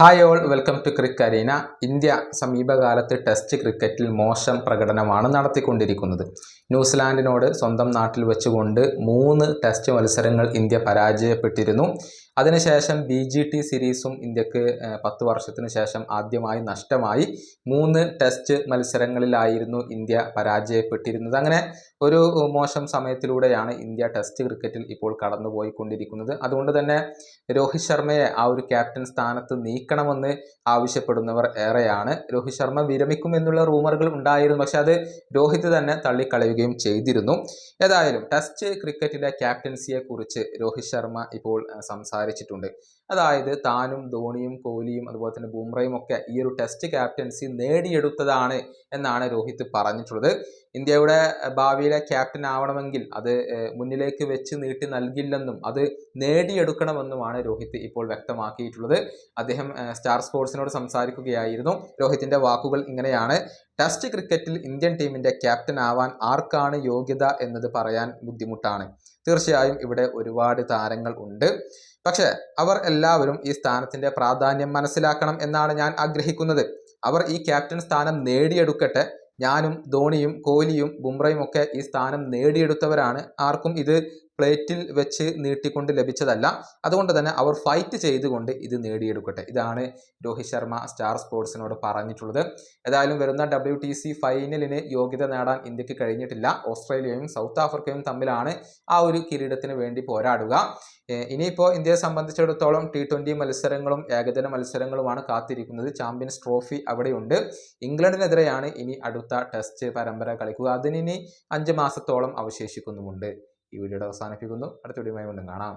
Hi all, welcome to Cric Arena. India സമീപകാലത്ത് test ക്രിക്കറ്റിൽ മോശം പ്രകടനമാണ് നടത്തിക്കൊണ്ടിരിക്കുന്നത്. ന്യൂസിലാൻഡിനോട് സ്വന്തം നാട്ടിൽ വെച്ചുകൊണ്ട് 3 ടെസ്റ്റ് മത്സരങ്ങൾ ഇന്ത്യ പരാജയപ്പെട്ടിരുന്നു. അതിനുശേഷം BGT സീരീസും ഇന്ത്യക്ക് 10 വർഷത്തിന് ശേഷം ആദ്യമായി നഷ്ടമായി. 3 ടെസ്റ്റ് മത്സരങ്ങളിലായിരുന്നു ഇന്ത്യ പരാജയപ്പെട്ടിരുന്നത്. അങ്ങനെ ഒരു മോശം സമയത്തിലൂടെയാണ് ഇന്ത്യ ടെസ്റ്റ് ക്രിക്കറ്റിൽ ഇപ്പോൾ കടന്നുപോയിക്കൊണ്ടിരിക്കുന്നത്. അതുകൊണ്ട് തന്നെ രോഹിത് ശർമ്മയെ ആ ഒരു ക്യാപ്റ്റൻ സ്ഥാനത്ത് നീക്കണമെന്ന് ആവശ്യപ്പെടുന്നവർ ഏറെയാണ്. രോഹിത് ശർമ്മ വിരമിക്കും എന്നുള്ള റൂമറുകൾ ഉണ്ടായിരുന്നു, പക്ഷെ അത് രോഹിത് തന്നെ തള്ളിക്കളയുകയും ചെയ്തിരുന്നു. ഏതായാലും ടെസ്റ്റ് ക്രിക്കറ്റിലെ ക്യാപ്റ്റൻസിയെ കുറിച്ച് രോഹിത് ശർമ്മ ഇപ്പോൾ സംസാരിച്ചിട്ടുണ്ട്. അതായത് താനും ധോണിയും കോഹ്ലിയും അതുപോലെ തന്നെ ബുംറയും ഒക്കെ ഈ ഒരു ടെസ്റ്റ് ക്യാപ്റ്റൻസി നേടിയെടുത്തതാണ് എന്നാണ് രോഹിത് പറഞ്ഞിട്ടുള്ളത്. ഇന്ത്യയുടെ ഭാവിയിലെ ക്യാപ്റ്റൻ ആവണമെങ്കിൽ അത് മുന്നിലേക്ക് വെച്ച് നീട്ടി നൽകില്ലെന്നും അത് നേടിയെടുക്കണമെന്നുമാണ് രോഹിത് ഇപ്പോൾ വ്യക്തമാക്കിയിട്ടുള്ളത്. അദ്ദേഹം സ്റ്റാർ സ്പോർട്സിനോട് സംസാരിക്കുകയായിരുന്നു. രോഹിത്തിന്റെ വാക്കുകൾ ഇങ്ങനെയാണ്: ടെസ്റ്റ് ക്രിക്കറ്റിൽ ഇന്ത്യൻ ടീമിന്റെ ക്യാപ്റ്റൻ ആവാൻ ആർക്കാണ് യോഗ്യത എന്നത് പറയാൻ ബുദ്ധിമുട്ടാണ്. തീർച്ചയായും ഇവിടെ ഒരുപാട് താരങ്ങൾ ഉണ്ട്, പക്ഷെ അവർ എല്ലാവരും ഈ സ്ഥാനത്തിന്റെ പ്രാധാന്യം മനസ്സിലാക്കണം എന്നാണ് ഞാൻ ആഗ്രഹിക്കുന്നത്. അവർ ഈ ക്യാപ്റ്റൻ സ്ഥാനം നേടിയെടുക്കട്ടെ. ഞാനും ധോണിയും കോഹ്ലിയും ബുംറയും ഒക്കെ ഈ സ്ഥാനം നേടിയെടുത്തവരാണ്. ആർക്കും ഇത് പ്ലേറ്റിൽ വെച്ച് നീട്ടിക്കൊണ്ട് ലഭിച്ചതല്ല. അതുകൊണ്ട് തന്നെ അവർ ഫൈറ്റ് ചെയ്തുകൊണ്ട് ഇത് നേടിയെടുക്കട്ടെ. ഇതാണ് രോഹിത് ശർമ്മ സ്റ്റാർ സ്പോർട്സിനോട് പറഞ്ഞിട്ടുള്ളത്. ഏതായാലും വരുന്ന WTC ഫൈനലിന് യോഗ്യത നേടാൻ ഇന്ത്യക്ക് കഴിഞ്ഞിട്ടില്ല. ഓസ്ട്രേലിയയും സൗത്ത് ആഫ്രിക്കയും തമ്മിലാണ് ആ ഒരു കിരീടത്തിന് വേണ്ടി പോരാടുക. ഇനിയിപ്പോൾ ഇന്ത്യയെ സംബന്ധിച്ചിടത്തോളം T20 മത്സരങ്ങളും ഏകദിന മത്സരങ്ങളുമാണ് കാത്തിരിക്കുന്നത്. ചാമ്പ്യൻസ് ട്രോഫി അവിടെയുണ്ട്. ഇംഗ്ലണ്ടിനെതിരെയാണ് ഇനി അടുത്ത ടെസ്റ്റ് പരമ്പര കളിക്കുക. അതിനി 5 മാസത്തോളം അവശേഷിക്കുന്നുമുണ്ട്. ഈ വീഡിയോയുടെ അവസാനിപ്പിക്കുന്നു. അടുത്ത വീഡിയോയുമായി വീണ്ടും കാണാം.